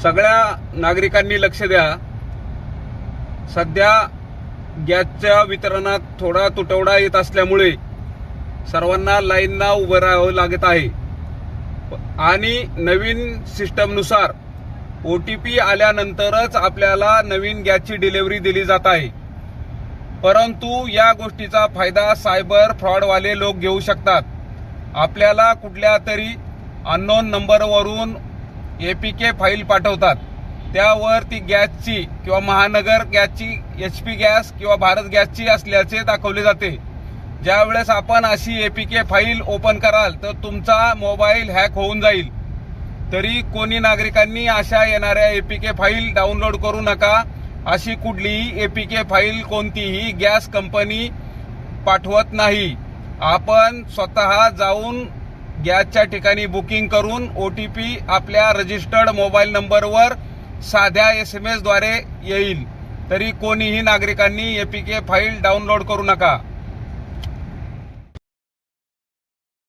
सगळ्या नागरिकांनी लक्ष द्या। सध्या गॅसच्या वितरणात थोडा तुटवडा येत असल्यामुळे सर्वांना लाईनला उभं राहावं लागत आहे आणि नवीन सिस्टमनुसार OTP आल्यानंतरच आपल्याला नवीन गॅसची डिलिव्हरी दिली जात आहे। परंतु या गोष्टीचा फायदा सायबर फ्रॉडवाले लोक घेऊ शकतात। आपल्याला कुठल्या तरी अननोन नंबरवरून APK फाईल पाठवतात, त्यावर ती गॅसची किंवा महानगर गॅसची, HP गॅस किंवा भारत गॅसची असल्याचे दाखवले जाते। ज्यावेळेस आपण अशी APK फाईल ओपन कराल तर तुमचा मोबाईल हॅक होऊन जाईल। तरी कोणी नागरिकांनी अशा येणाऱ्या APK फाईल डाउनलोड करू नका। अशी कुठलीही APK फाईल कोणतीही गॅस कंपनी पाठवत नाही। आपण स्वतः जाऊन गॅसच्या ठिकाणी बुकिंग करून OTP आपल्या रजिस्टर्ड मोबाईल नंबरवर साध्या SMS द्वारे येईल। तरी कोणीही नागरिकांनी APK फाईल डाउनलोड करू नका।